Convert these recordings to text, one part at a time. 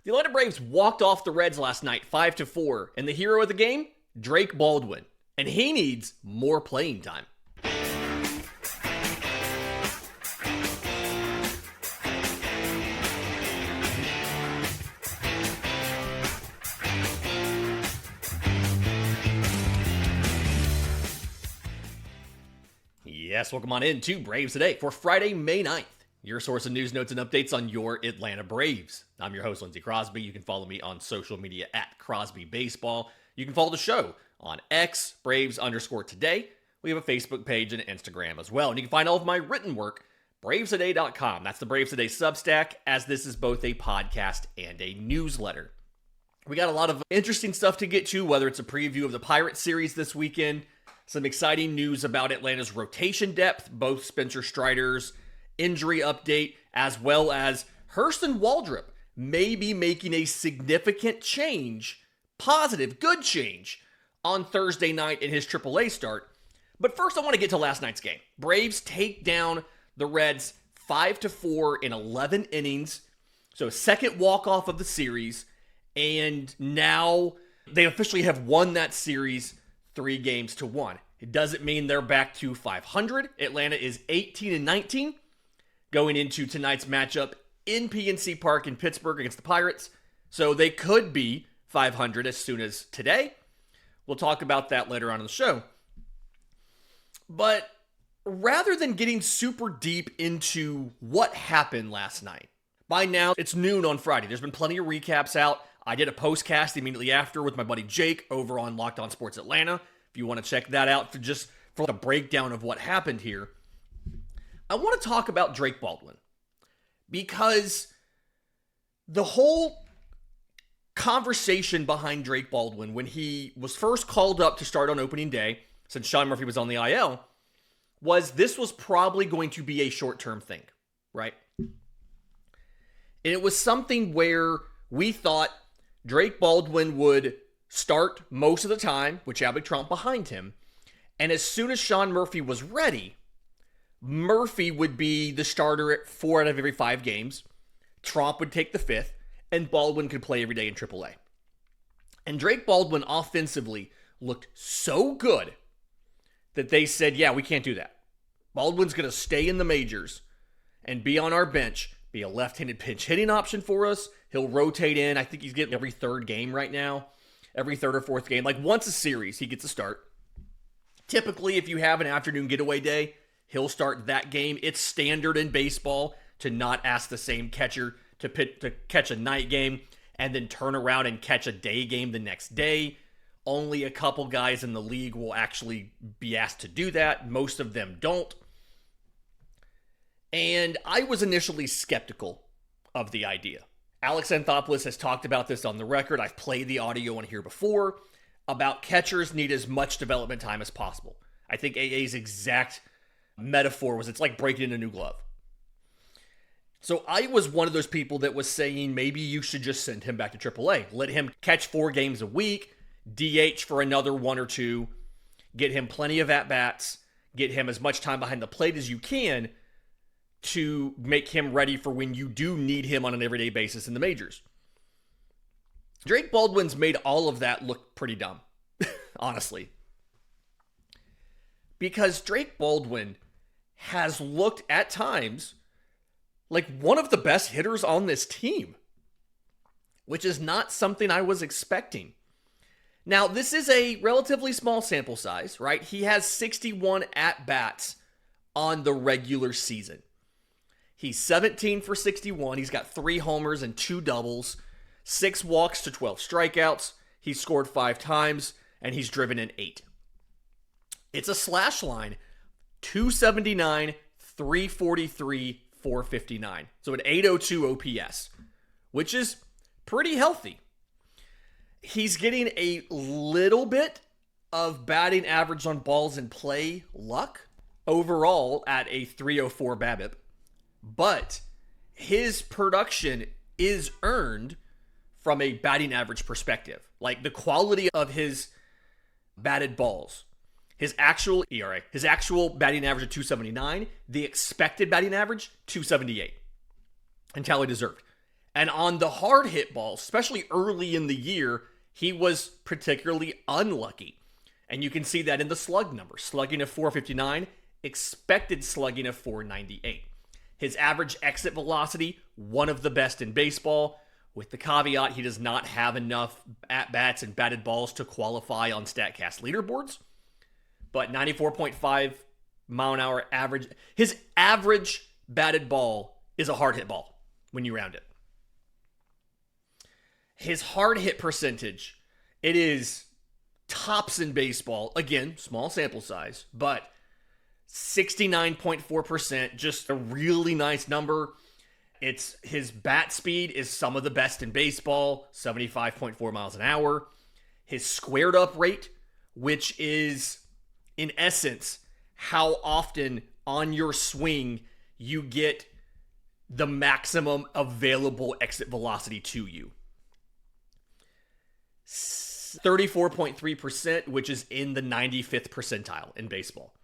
The Atlanta Braves walked off the Reds last night 5-4, and the hero of the game, Drake Baldwin. And he needs more playing time. Yes, welcome on in to Braves Today for Friday, May 9th. Your source of news, notes, and updates on your Atlanta Braves. I'm your host, Lindsay Crosby. You can follow me on social media at Crosby Baseball. You can follow the show on X, Braves_today. We have a Facebook page and Instagram as well. And you can find all of my written work, bravestoday.com. That's the Braves Today Substack, as this is both a podcast and a newsletter. We got a lot of interesting stuff to get to, whether it's a preview of the Pirates series this weekend, some exciting news about Atlanta's rotation depth, both Spencer Strider's injury update, as well as Hurston Waldrep may be making a significant change, positive, good change, on Thursday night in his AAA start. But first, I want to get to last night's game. Braves take down the Reds 5-4 in 11 innings. So second walk-off of the series. And now they officially have won that series 3-1. It doesn't mean they're back to 500. Atlanta is 18-19 going into tonight's matchup in PNC Park in Pittsburgh against the Pirates. So they could be 500 as soon as today. We'll talk about that later on in the show. But rather than getting super deep into what happened last night, by now it's noon on Friday. There's been plenty of recaps out. I did a postcast immediately after with my buddy Jake over on Locked On Sports Atlanta. If you want to check that out for the breakdown of what happened here. I want to talk about Drake Baldwin because the whole conversation behind Drake Baldwin when he was first called up to start on opening day, since Sean Murphy was on the IL, this was probably going to be a short-term thing, right? And it was something where we thought Drake Baldwin would start most of the time with Chadwick Trump behind him, and as soon as Sean Murphy was ready, Murphy would be the starter at 4 out of every 5 games. Trump would take the 5th, and Baldwin could play every day in AAA. And Drake Baldwin offensively looked so good that they said, yeah, we can't do that. Baldwin's going to stay in the majors and be on our bench, be a left-handed pinch hitting option for us. He'll rotate in. I think he's getting every 3rd game right now, every 3rd or 4th game. Like once a series, he gets a start. Typically, if you have an afternoon getaway day, he'll start that game. It's standard in baseball to not ask the same catcher to catch a night game and then turn around and catch a day game the next day. Only a couple guys in the league will actually be asked to do that. Most of them don't. And I was initially skeptical of the idea. Alex Anthopoulos has talked about this on the record. I've played the audio on here before about catchers need as much development time as possible. I think AA's exact metaphor was it's like breaking in a new glove. So I was one of those people that was saying maybe you should just send him back to AAA. Let him catch 4 games a week, DH for another 1 or 2, get him plenty of at-bats, get him as much time behind the plate as you can to make him ready for when you do need him on an everyday basis in the majors. Drake Baldwin's made all of that look pretty dumb, honestly. Because Drake Baldwin has looked at times like one of the best hitters on this team, which is not something I was expecting. Now, this is a relatively small sample size, right? He has 61 at-bats on the regular season. He's 17 for 61. He's got 3 homers and 2 doubles, 6 walks to 12 strikeouts. He's scored 5 times, and he's driven in 8. It's a slash line, 279, 343, 459. So an 802 OPS, which is pretty healthy. He's getting a little bit of batting average on balls in play luck overall at a 304 BABIP, but his production is earned from a batting average perspective. Like the quality of his batted balls, his actual ERA, his actual batting average of 279, the expected batting average, 278. Entirely deserved. And on the hard hit balls, especially early in the year, he was particularly unlucky. And you can see that in the slug numbers. Slugging of 459, expected slugging of 498. His average exit velocity, one of the best in baseball, with the caveat he does not have enough at-bats and batted balls to qualify on StatCast leaderboards. But 94.5 mile an hour average. His average batted ball is a hard hit ball when you round it. His hard hit percentage, it is tops in baseball. Again, small sample size, but 69.4%, just a really nice number. It's his bat speed is some of the best in baseball, 75.4 miles an hour. His squared up rate, which is in essence how often on your swing you get the maximum available exit velocity to you. 34.3%, which is in the 95th percentile in baseball.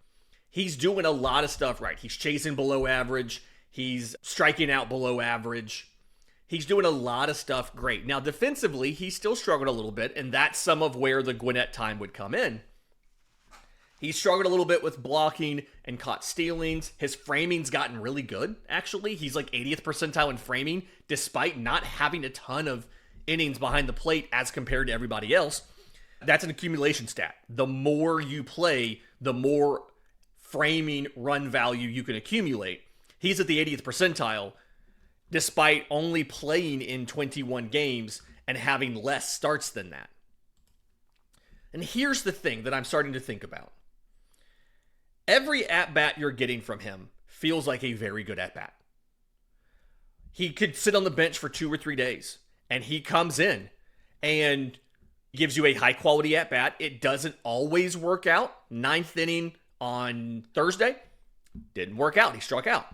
He's doing a lot of stuff right. He's chasing below average. He's striking out below average. He's doing a lot of stuff great. Now, defensively, he still struggled a little bit, and that's some of where the Gwinnett time would come in. He struggled a little bit with blocking and caught stealings. His framing's gotten really good, actually. He's like 80th percentile in framing, despite not having a ton of innings behind the plate as compared to everybody else. That's an accumulation stat. The more you play, the more framing run value you can accumulate. He's at the 80th percentile, despite only playing in 21 games and having less starts than that. And here's the thing that I'm starting to think about. Every at-bat you're getting from him feels like a very good at-bat. He could sit on the bench for 2 or 3 days, and he comes in and gives you a high-quality at-bat. It doesn't always work out. 9th inning on Thursday, didn't work out. He struck out.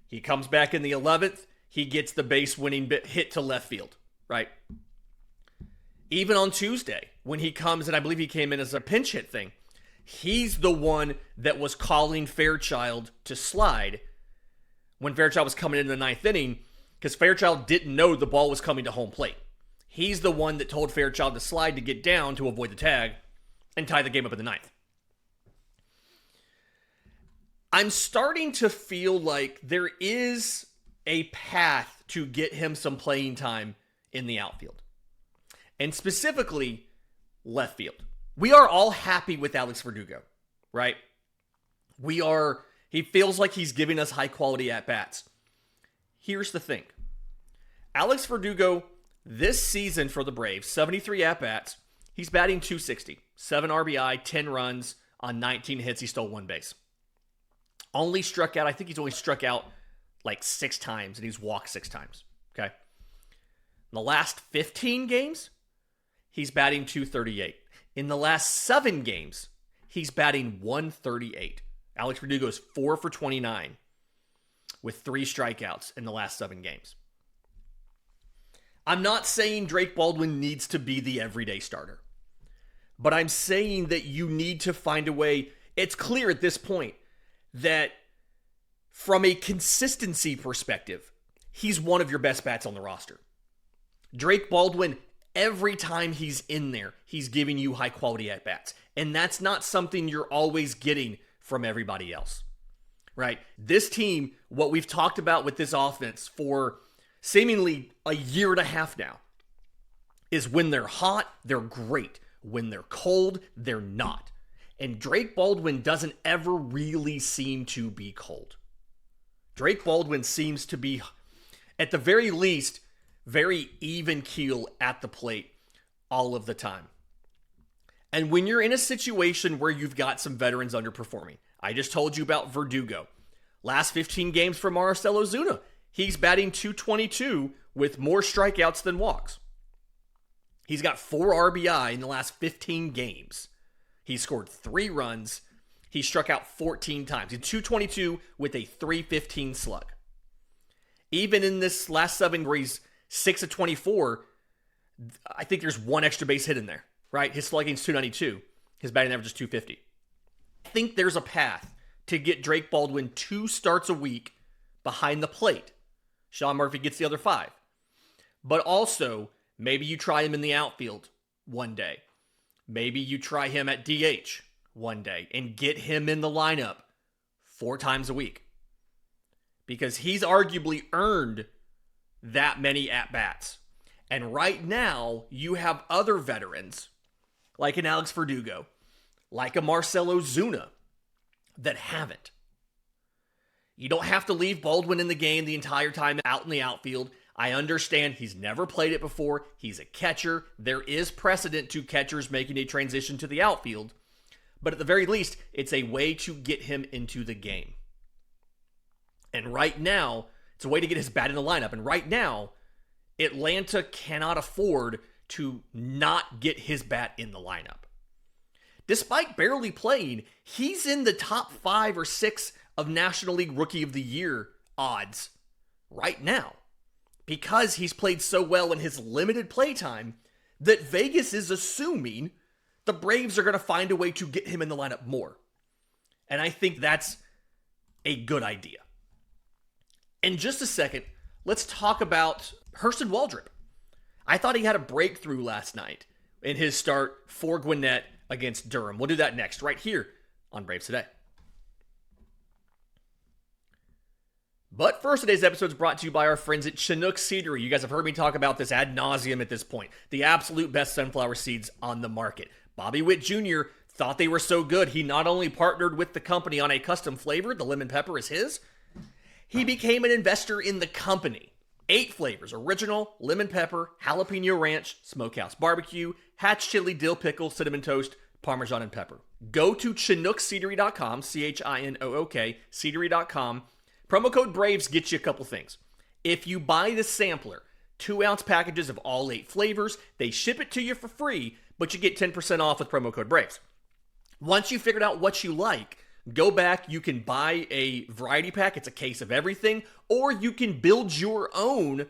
He comes back in the 11th. He gets the base-winning hit to left field, right? Even on Tuesday, when he comes, and I believe he came in as a pinch hit thing, he's the one that was calling Fairchild to slide when Fairchild was coming into the 9th inning, because Fairchild didn't know the ball was coming to home plate. He's the one that told Fairchild to slide to get down to avoid the tag and tie the game up in the 9th. I'm starting to feel like there is a path to get him some playing time in the outfield, and specifically left field. We are all happy with Alex Verdugo, right? He feels like he's giving us high quality at-bats. Here's the thing. Alex Verdugo, this season for the Braves, 73 at-bats, he's batting .260, 7 RBI, 10 runs on 19 hits. He stole 1 base. I think he's only struck out like 6 times, and he's walked 6 times, okay? In the last 15 games, he's batting .238. In the last 7 games, he's batting .138. Alex Verdugo is 4 for 29 with 3 strikeouts in the last 7 games. I'm not saying Drake Baldwin needs to be the everyday starter, but I'm saying that you need to find a way. It's clear at this point that from a consistency perspective, he's one of your best bats on the roster. Drake Baldwin, every time he's in there, he's giving you high quality at-bats. And that's not something you're always getting from everybody else, right? This team, what we've talked about with this offense for seemingly a year and a half now, is when they're hot, they're great. When they're cold, they're not. And Drake Baldwin doesn't ever really seem to be cold. Drake Baldwin seems to be, at the very least, very even keel at the plate all of the time. And when you're in a situation where you've got some veterans underperforming, I just told you about Verdugo. Last 15 games for Marcell Ozuna, he's batting .222 with more strikeouts than walks. He's got 4 RBI in the last 15 games. He scored 3 runs. He struck out 14 times. He's .222 with a .315 slug. Even in this last 7 where he's 6 of 24, I think there's 1 extra base hit in there, right? His slugging's .292. His batting average is .250. I think there's a path to get Drake Baldwin 2 starts a week behind the plate. Sean Murphy gets the other 5. But also, maybe you try him in the outfield one day. Maybe you try him at DH one day and get him in the lineup 4 times a week. Because he's arguably earned that many at-bats. And right now, you have other veterans, like an Alex Verdugo, like a Marcell Ozuna, that haven't. You don't have to leave Baldwin in the game the entire time out in the outfield. I understand he's never played it before. He's a catcher. There is precedent to catchers making a transition to the outfield. But at the very least, it's a way to get him into the game. And right now, it's a way to get his bat in the lineup. And right now, Atlanta cannot afford to not get his bat in the lineup. Despite barely playing, he's in the top 5 or 6 of National League Rookie of the Year odds right now. Because he's played so well in his limited playtime that Vegas is assuming the Braves are going to find a way to get him in the lineup more. And I think that's a good idea. In just a second, let's talk about Hurston Waldrep. I thought he had a breakthrough last night in his start for Gwinnett against Durham. We'll do that next, right here on Braves Today. But first, today's episode is brought to you by our friends at Chinook Seedery. You guys have heard me talk about this ad nauseum at this point. The absolute best sunflower seeds on the market. Bobby Witt Jr. thought they were so good, he not only partnered with the company on a custom flavor, the lemon pepper is his, he became an investor in the company. 8 flavors: original, lemon pepper, jalapeno ranch, smokehouse barbecue, hatch chili, dill pickle, cinnamon toast, parmesan, and pepper. Go to ChinookSeedery.com, ChinookSeedery.com, Seedery.com. Promo code BRAVES gets you a couple things. If you buy the sampler, 2-ounce packages of all 8 flavors, they ship it to you for free, but you get 10% off with promo code BRAVES. Once you figured out what you like, go back, you can buy a variety pack, it's a case of everything, or you can build your own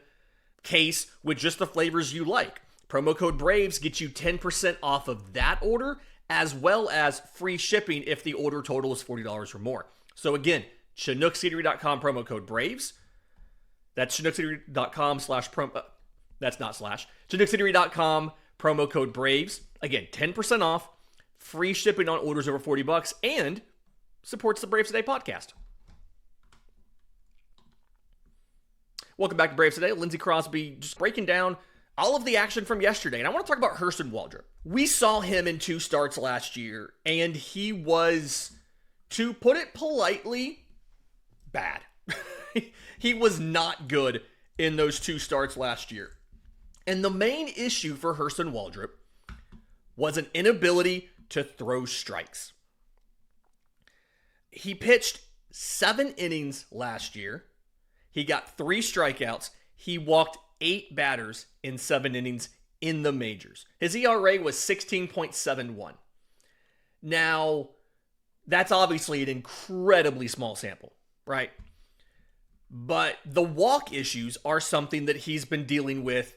case with just the flavors you like. Promo code BRAVES gets you 10% off of that order, as well as free shipping if the order total is $40 or more. So again, ChinookSeedery.com, promo code BRAVES. That's ChinookSeedery.com ChinookSeedery.com, promo code BRAVES. Again, 10% off, free shipping on orders over $40, and supports the Braves Today podcast. Welcome back to Braves Today. Lindsay Crosby just breaking down all of the action from yesterday. And I want to talk about Hurston Waldrep. We saw him in 2 starts last year, and he was, to put it politely, bad. He was not good in those 2 starts last year. And the main issue for Hurston Waldrep was an inability to throw strikes. He pitched 7 innings last year. He got 3 strikeouts. He walked 8 batters in 7 innings in the majors. His ERA was 16.71. Now, that's obviously an incredibly small sample, right? But the walk issues are something that he's been dealing with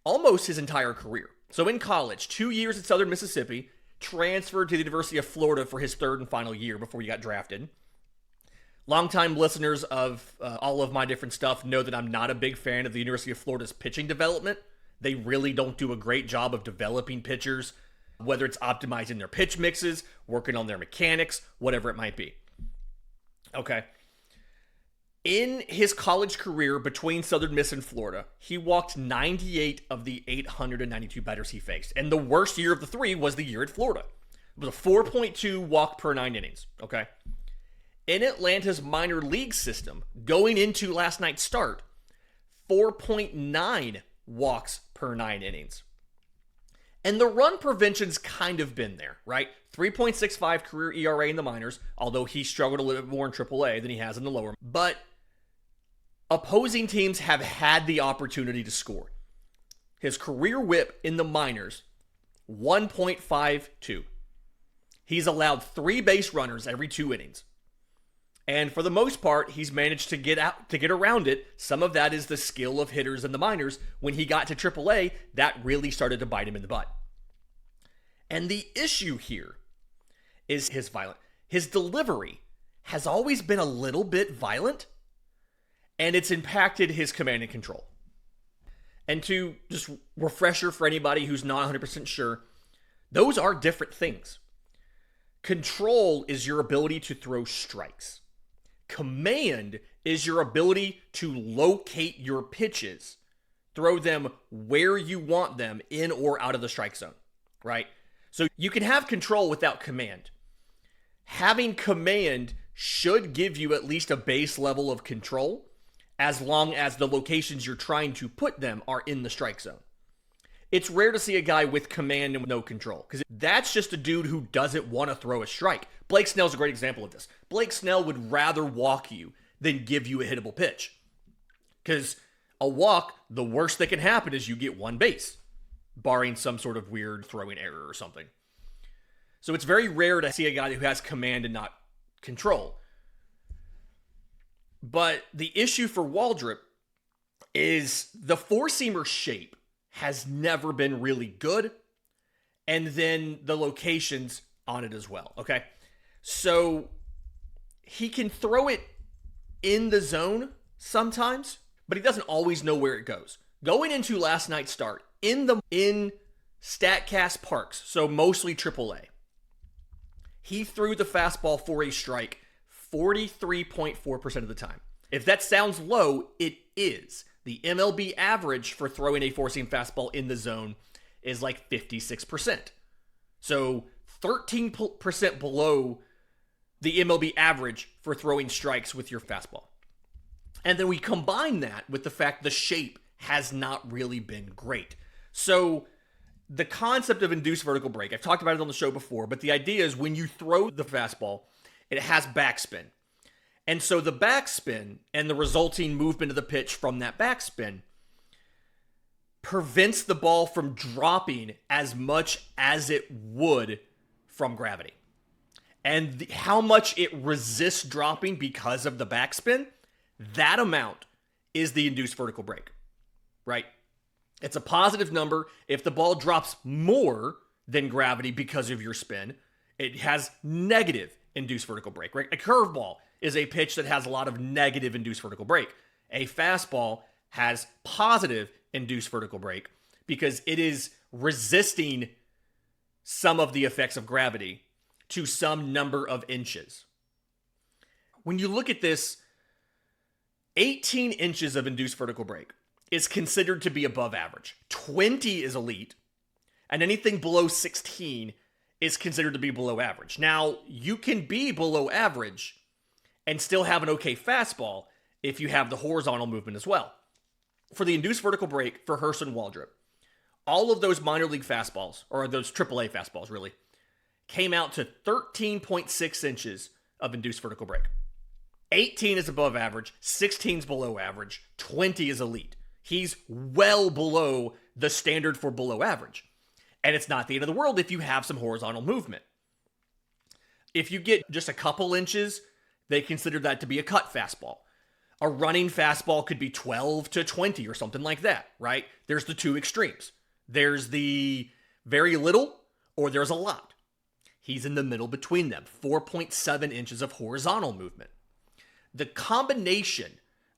almost his entire career. So in college, 2 years at Southern Mississippi, transferred to the University of Florida for his 3rd and final year before he got drafted. Longtime listeners of all of my different stuff know that I'm not a big fan of the University of Florida's pitching development. They really don't do a great job of developing pitchers, whether it's optimizing their pitch mixes, working on their mechanics, whatever it might be. Okay. In his college career between Southern Miss and Florida, he walked 98 of the 892 batters he faced. And the worst year of the 3 was the year at Florida. It was a 4.2 walk per 9 innings, okay? In Atlanta's minor league system, going into last night's start, 4.9 walks per 9 innings. And the run prevention's kind of been there, right? 3.65 career ERA in the minors, although he struggled a little bit more in AAA than he has in the lower. But opposing teams have had the opportunity to score. His career whip in the minors, 1.52. He's allowed 3 base runners every 2 innings. And for the most part, he's managed to get around it. Some of that is the skill of hitters in the minors. When he got to AAA, that really started to bite him in the butt. And the issue here is his delivery has always been a little bit violent, and it's impacted his command and control. And to just refresher for anybody who's not 100% sure, those are different things. Control is your ability to throw strikes. Command is your ability to locate your pitches, throw them where you want them in or out of the strike zone, right? So you can have control without command. Having command should give you at least a base level of control as long as the locations you're trying to put them are in the strike zone. It's rare to see a guy with command and no control, because that's just a dude who doesn't want to throw a strike. Blake Snell's a great example of this. Blake Snell would rather walk you than give you a hittable pitch. Because a walk, the worst that can happen is you get one base, barring some sort of weird throwing error or something. So it's very rare to see a guy who has command and not control. But the issue for Waldrop is the four-seamer shape has never been really good, and then the locations on it as well, okay? So he can throw it in the zone sometimes, but he doesn't always know where it goes. Going into last night's start, in StatCast parks, so mostly AAA, he threw the fastball for a strike 43.4% of the time. If that sounds low, it is. The MLB average for throwing a four-seam fastball in the zone is like 56%. So 13% below the MLB average for throwing strikes with your fastball. And then we combine that with the fact the shape has not really been great. So the concept of induced vertical break, I've talked about it on the show before, but the idea is when you throw the fastball, it has backspin. And so the backspin and the resulting movement of the pitch from that backspin prevents the ball from dropping as much as it would from gravity. And how much it resists dropping because of the backspin, that amount is the induced vertical break, right? It's a positive number. If the ball drops more than gravity because of your spin, it has negative induced vertical break, right? A curveball is a pitch that has a lot of negative induced vertical break. A fastball has positive induced vertical break because it is resisting some of the effects of gravity to some number of inches. When you look at this, 18 inches of induced vertical break is considered to be above average. 20 is elite, and anything below 16 is considered to be below average. Now, you can be below average and still have an okay fastball if you have the horizontal movement as well. For the induced vertical break for Hurston Waldrep, all of those minor league fastballs, or those AAA fastballs really, came out to 13.6 inches of induced vertical break. 18 is above average, 16 is below average, 20 is elite. He's well below the standard for below average. And it's not the end of the world if you have some horizontal movement. If you get just a couple inches, they consider that to be a cut fastball. A running fastball could be 12 to 20 or something like that, right? There's the two extremes. There's the very little or there's a lot. He's in the middle between them, 4.7 inches of horizontal movement. The combination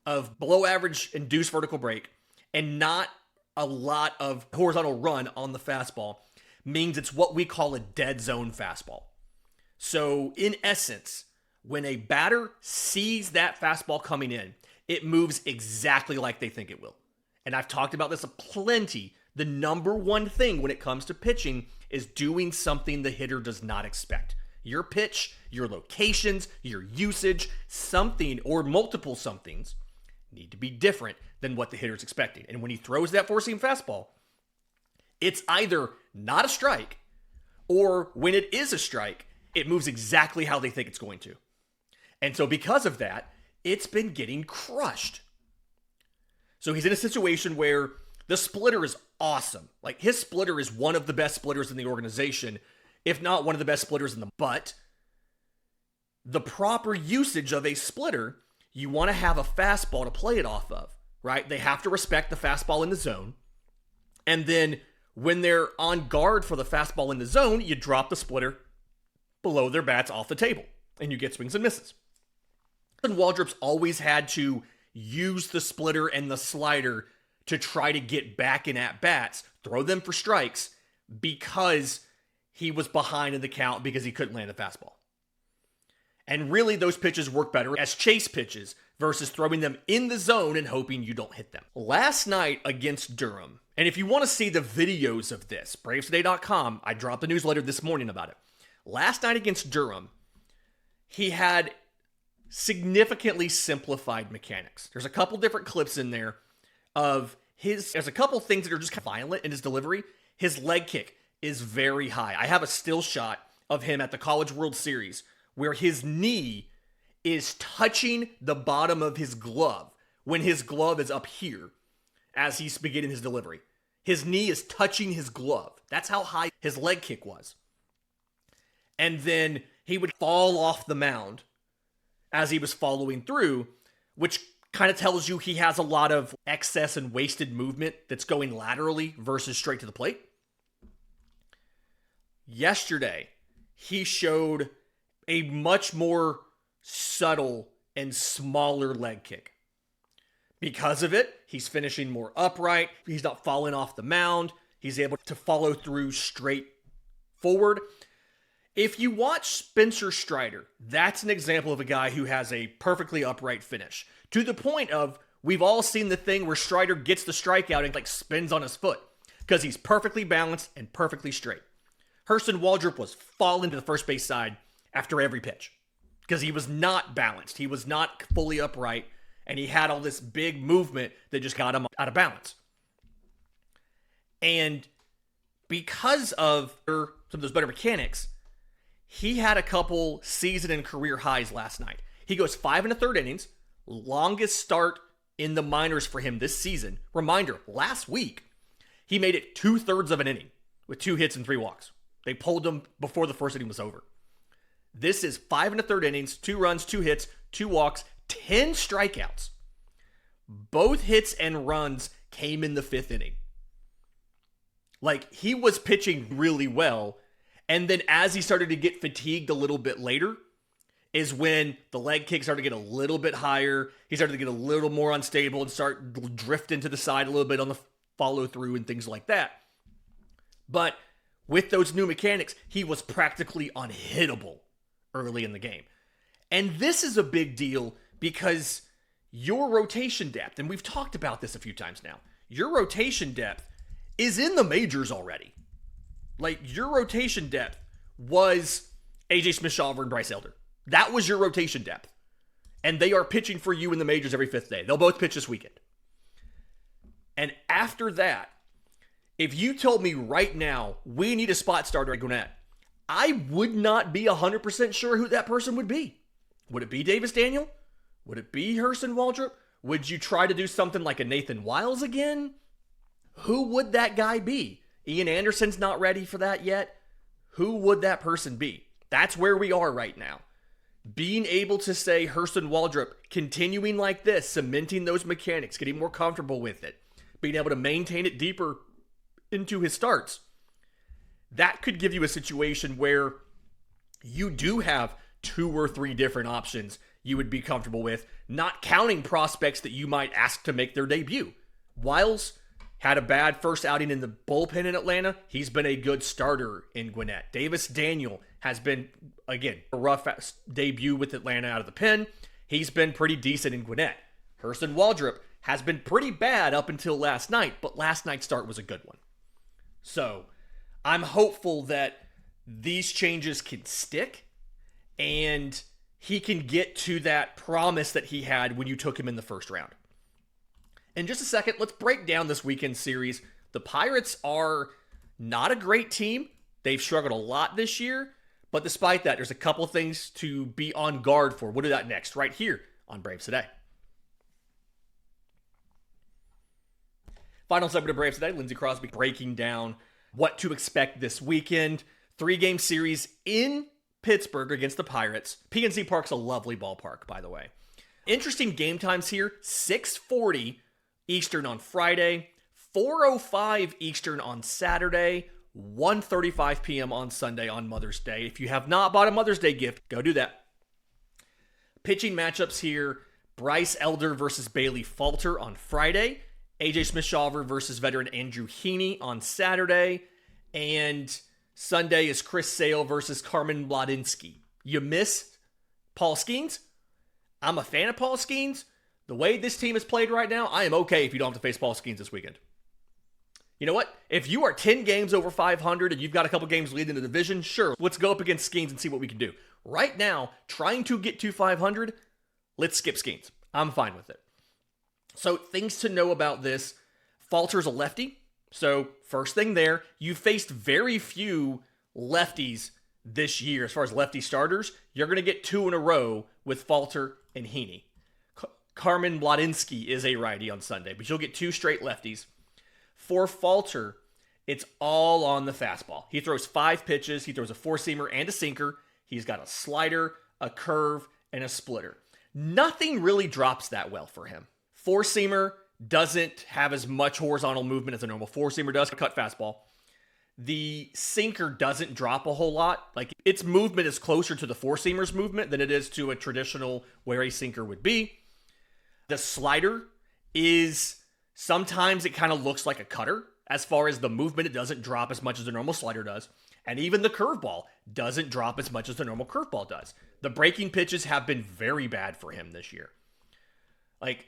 of below average induced vertical break and not a lot of horizontal run on the fastball means it's what we call a dead zone fastball. So in essence, when a batter sees that fastball coming in, it moves exactly like they think it will. And I've talked about this plenty. The number one thing when it comes to pitching is doing something the hitter does not expect. Your pitch, your locations, your usage, something or multiple somethings need to be different than what the hitter's expecting. And when he throws that four-seam fastball, it's either not a strike, or when it is a strike, it moves exactly how they think it's going to. And so because of that, it's been getting crushed. So he's in a situation where the splitter is awesome. Like, his splitter is one of the best splitters in the organization, if not one of the best splitters in the butt. The proper usage of a splitter, you want to have a fastball to play it off of, right? They have to respect the fastball in the zone. And then when they're on guard for the fastball in the zone, you drop the splitter below their bats off the table, and you get swings and misses. And Waldrop's always had to use the splitter and the slider to try to get back in at-bats, throw them for strikes, because he was behind in the count because he couldn't land the fastball. And really, those pitches work better as chase pitches versus throwing them in the zone and hoping you don't hit them. Last night against Durham, and if you want to see the videos of this, bravestoday.com, I dropped a newsletter this morning about it. Last night against Durham, he had significantly simplified mechanics. There's a couple different clips in there of there's a couple things that are just kind of violent in his delivery. His leg kick is very high. I have a still shot of him at the College World Series where his knee is touching the bottom of his glove when his glove is up here as he's beginning his delivery. His knee is touching his glove. That's how high his leg kick was. And then he would fall off the mound as he was following through, which kind of tells you he has a lot of excess and wasted movement that's going laterally versus straight to the plate. Yesterday, he showed a much more subtle and smaller leg kick. Because of it, he's finishing more upright. He's not falling off the mound. He's able to follow through straight forward. If you watch Spencer Strider, that's an example of a guy who has a perfectly upright finish. To the point of, we've all seen the thing where Strider gets the strikeout and spins on his foot because he's perfectly balanced and perfectly straight. Hurston Waldrep was falling to the first base side after every pitch because he was not balanced. He was not fully upright, and he had all this big movement that just got him out of balance. And because of some of those better mechanics, he had a couple season and career highs last night. He goes 5 1/3 innings, longest start in the minors for him this season. Reminder, last week, he made it 2/3 of an inning with 2 hits and 3 walks. They pulled him before the first inning was over. This is 5 1/3 innings, 2 runs, 2 hits, 2 walks, 10 strikeouts. Both hits and runs came in the 5th inning. He was pitching really well. And then as he started to get fatigued a little bit later is when the leg kick started to get a little bit higher. He started to get a little more unstable and start drifting to the side a little bit on the follow through and things like that. But with those new mechanics, he was practically unhittable early in the game. And this is a big deal because your rotation depth, and we've talked about this a few times now, your rotation depth is in the majors already. Your rotation depth was AJ Smith-Shawver and Bryce Elder. That was your rotation depth. And they are pitching for you in the majors every 5th day. They'll both pitch this weekend. And after that, if you told me right now, we need a spot starter at Gwinnett, I would not be 100% sure who that person would be. Would it be Davis Daniel? Would it be Hurston Waldrep? Would you try to do something like a Nathan Wiles again? Who would that guy be? Ian Anderson's not ready for that yet. Who would that person be? That's where we are right now. Being able to say Hurston Waldrep, continuing like this, cementing those mechanics, getting more comfortable with it, being able to maintain it deeper into his starts, that could give you a situation where you do have 2 or 3 different options you would be comfortable with, not counting prospects that you might ask to make their debut. Wiles had a bad first outing in the bullpen in Atlanta. He's been a good starter in Gwinnett. Davis Daniel has been, again, a rough debut with Atlanta out of the pen. He's been pretty decent in Gwinnett. Hurston Waldrep has been pretty bad up until last night, but last night's start was a good one. So I'm hopeful that these changes can stick and he can get to that promise that he had when you took him in the first round. In just a second, let's break down this weekend series. The Pirates are not a great team. They've struggled a lot this year. But despite that, there's a couple things to be on guard for. We'll do that next, right here on Braves Today. Final segment of Braves Today, Lindsay Crosby breaking down what to expect this weekend. 3-game series in Pittsburgh against the Pirates. PNC Park's a lovely ballpark, by the way. Interesting game times here, 6:40 Eastern on Friday, 4:05 Eastern on Saturday, 1:35 p.m. on Sunday on Mother's Day. If you have not bought a Mother's Day gift, go do that. Pitching matchups here, Bryce Elder versus Bailey Falter on Friday, AJ Smith-Shawver versus veteran Andrew Heaney on Saturday. And Sunday is Chris Sale versus Carmen Bladinsky. You miss Paul Skeens? I'm a fan of Paul Skeens. The way this team is played right now, I am okay if you don't have to face Paul Skeens this weekend. You know what? If you are 10 games over 500 and you've got a couple games leading the division, sure, let's go up against Skeens and see what we can do. Right now, trying to get to 500, let's skip Skeens. I'm fine with it. So things to know about this. Falter's a lefty. So first thing there, you faced very few lefties this year as far as lefty starters. You're going to get 2 in a row with Falter and Heaney. Carmen Bladinsky is a righty on Sunday, but you'll get 2 straight lefties. For Falter, it's all on the fastball. He throws 5 pitches. He throws a 4-seamer and a sinker. He's got a slider, a curve, and a splitter. Nothing really drops that well for him. 4-seamer doesn't have as much horizontal movement as a normal 4-seamer does. Cut fastball. The sinker doesn't drop a whole lot. Like, its movement is closer to the 4-seamer's movement than it is to a traditional where a sinker would be. The slider is, sometimes it kind of looks like a cutter. As far as the movement, it doesn't drop as much as the normal slider does. And even the curveball doesn't drop as much as the normal curveball does. The breaking pitches have been very bad for him this year. Like,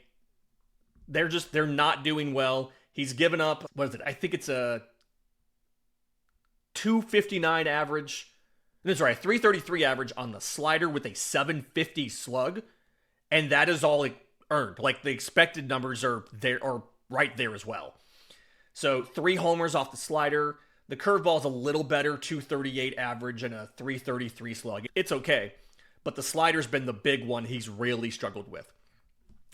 they're not doing well. He's given up, what is it? I think it's a 259 average. That's right, 333 average on the slider with a 750 slug. And that is all it earned. Like, the expected numbers are there, or right there as well. So 3 homers off the slider. The curveball is a little better, 238 average and a 333 slug. It's okay. But the slider's been the big one he's really struggled with.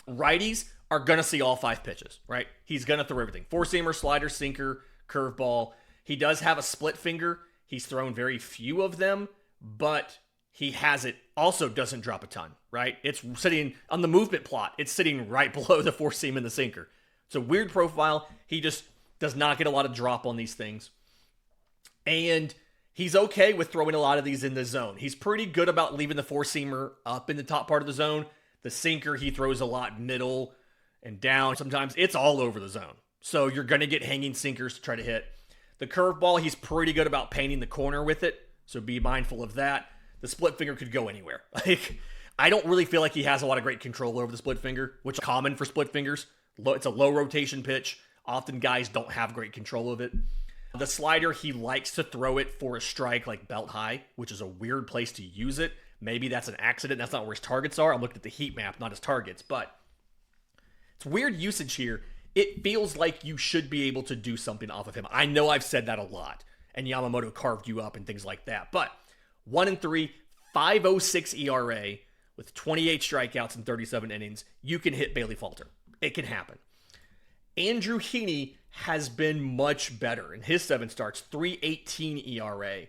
Righties are going to see all 5 pitches, right? He's going to throw everything. 4-seamer, slider, sinker, curveball. He does have a split finger. He's thrown very few of them, but he has it. Also doesn't drop a ton, right? It's sitting on the movement plot. It's sitting right below the 4-seam and the sinker. It's a weird profile. He just does not get a lot of drop on these things. And he's okay with throwing a lot of these in the zone. He's pretty good about leaving the 4-seamer up in the top part of the zone. The sinker, he throws a lot middle and down. Sometimes it's all over the zone. So you're going to get hanging sinkers to try to hit. The curveball, he's pretty good about painting the corner with it. So be mindful of that. The split finger could go anywhere. Like, I don't really feel like he has a lot of great control over the split finger, which is common for split fingers. It's a low rotation pitch. Often guys don't have great control of it. The slider, he likes to throw it for a strike like belt high, which is a weird place to use it. Maybe that's an accident. That's not where his targets are. I'm looking at the heat map, not his targets. But it's weird usage here. It feels like you should be able to do something off of him. I know I've said that a lot, and Yamamoto carved you up and things like that. But 1-3, 5.06 ERA with 28 strikeouts in 37 innings. You can hit Bailey Falter. It can happen. Andrew Heaney has been much better in his 7 starts, 3.18 ERA.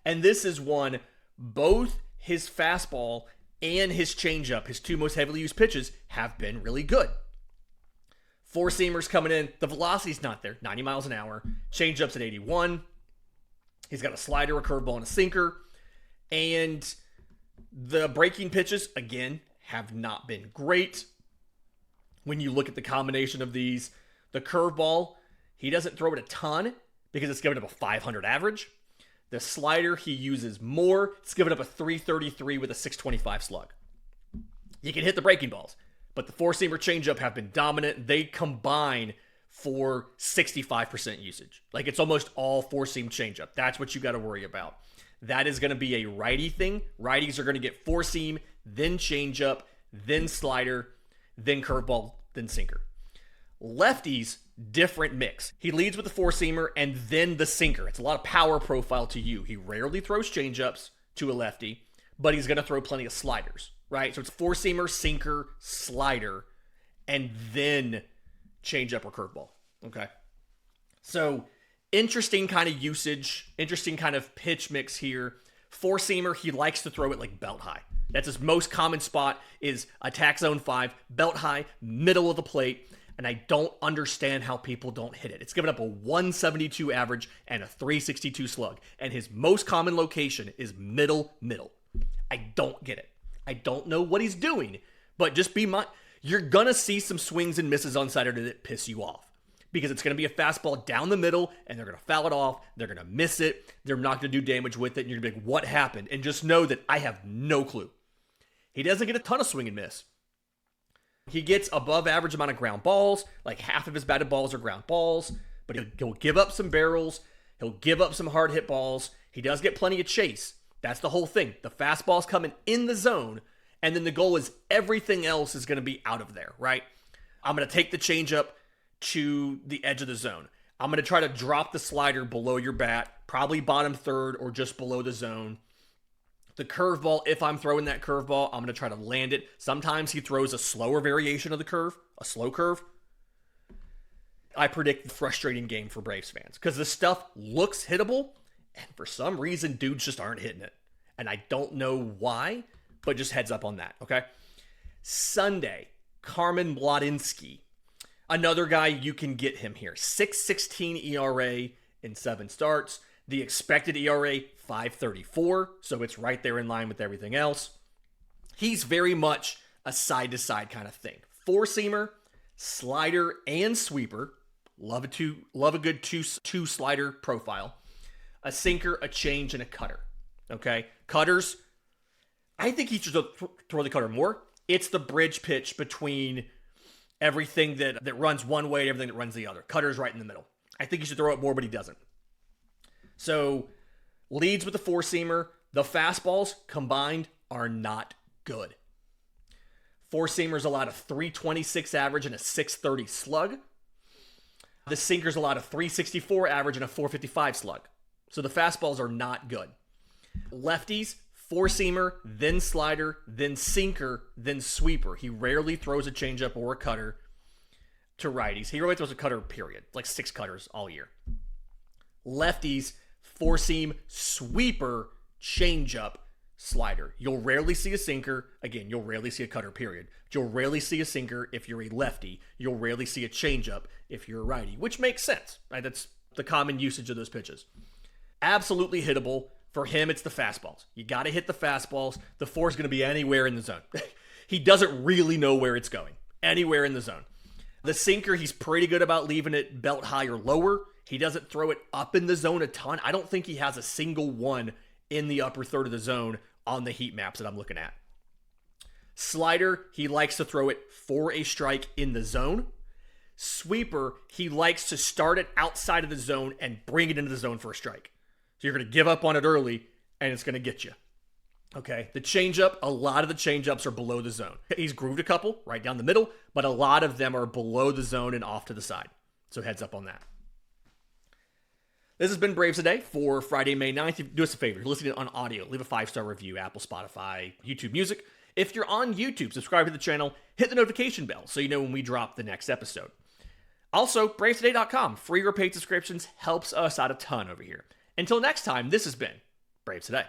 And this is one, both his fastball and his changeup, his 2 most heavily used pitches, have been really good. 4-seamers coming in, the velocity's not there, 90 miles an hour. Changeup's at 81. He's got a slider, a curveball, and a sinker. And the breaking pitches, again, have not been great. When you look at the combination of these, the curveball, he doesn't throw it a ton because it's given up a 500 average. The slider, he uses more. It's given up a 333 with a 625 slug. You can hit the breaking balls, but the 4-seamer changeup have been dominant. They combine for 65% usage. Like, it's almost all 4-seam changeup. That's what you got to worry about. That is going to be a righty thing. Righties are going to get 4-seam, then changeup, then slider, then curveball, then sinker. Lefties, different mix. He leads with the 4-seamer and then the sinker. It's a lot of power profile to you. He rarely throws changeups to a lefty, but he's going to throw plenty of sliders, right? So it's 4-seamer, sinker, slider, and then changeup or curveball. Okay. So interesting kind of usage, interesting kind of pitch mix here. 4-seamer, he likes to throw it like belt high. That's his most common spot, is attack zone 5, belt high, middle of the plate. And I don't understand how people don't hit it. It's given up a 172 average and a 362 slug. And his most common location is middle. I don't get it. I don't know what he's doing. But just be you're going to see some swings and misses on Saturday that piss you off. because it's going to be a fastball down the middle, and they're going to foul it off. They're going to miss it. They're not going to do damage with it, and you're going to be like, what happened? And just know that I have no clue. He doesn't get a ton of swing and miss. He gets above average amount of ground balls. Like half of his batted balls are ground balls, but he'll give up some barrels. He'll give up some hard hit balls. He does get plenty of chase. That's the whole thing. The fastball's coming in the zone, and then the goal is everything else is going to be out of there, right? I'm going to take the changeup to the edge of the zone. I'm going to try to drop the slider below your bat, probably bottom third or just below the zone. The curveball, if I'm throwing that curveball, I'm going to try to land it. Sometimes he throws a slower variation of the curve, a slow curve. I predict a frustrating game for Braves fans because the stuff looks hittable, and for some reason, dudes just aren't hitting it. And I don't know why, but just heads up on that, okay? Sunday, Carmen Bladinsky. Another guy, you can get him here. 6.16 ERA in 7 starts. The expected ERA, 5.34, so it's right there in line with everything else. He's very much a side-to-side kind of thing. Four-seamer, slider, and sweeper. Love a good two slider profile. A sinker, a change, and a cutter. Okay? Cutters, I think he should throw the cutter more. It's the bridge pitch between everything that runs one way and everything that runs the other. Cutter's right in the middle. I think he should throw it more, but he doesn't. So, leads with the four-seamer. The fastballs combined are not good. Four-seamers allowed a 326 average and a 630 slug. The sinkers allowed a 364 average and a 455 slug. So the fastballs are not good. Lefties, four-seamer, then slider, then sinker, then sweeper. He rarely throws a changeup or a cutter to righties. He rarely throws a cutter, period. Like 6 cutters all year. Lefties, four-seam, sweeper, changeup, slider. You'll rarely see a sinker. Again, you'll rarely see a cutter, period. You'll rarely see a sinker if you're a lefty. You'll rarely see a changeup if you're a righty, which makes sense. Right? That's the common usage of those pitches. Absolutely hittable. For him, it's the fastballs. You got to hit the fastballs. The four is going to be anywhere in the zone. He doesn't really know where it's going. Anywhere in the zone. The sinker, he's pretty good about leaving it belt high or lower. He doesn't throw it up in the zone a ton. I don't think he has a single one in the upper third of the zone on the heat maps that I'm looking at. Slider, he likes to throw it for a strike in the zone. Sweeper, he likes to start it outside of the zone and bring it into the zone for a strike. So you're going to give up on it early, and it's going to get you. Okay, the changeup, a lot of the changeups are below the zone. He's grooved a couple right down the middle, but a lot of them are below the zone and off to the side. So heads up on that. This has been Braves Today for Friday, May 9th. Do us a favor. If you're listening on audio, leave a 5-star review, Apple, Spotify, YouTube Music. If you're on YouTube, subscribe to the channel, hit the notification bell so you know when we drop the next episode. Also, BravesToday.com. Free or paid subscriptions helps us out a ton over here. Until next time, this has been Braves Today.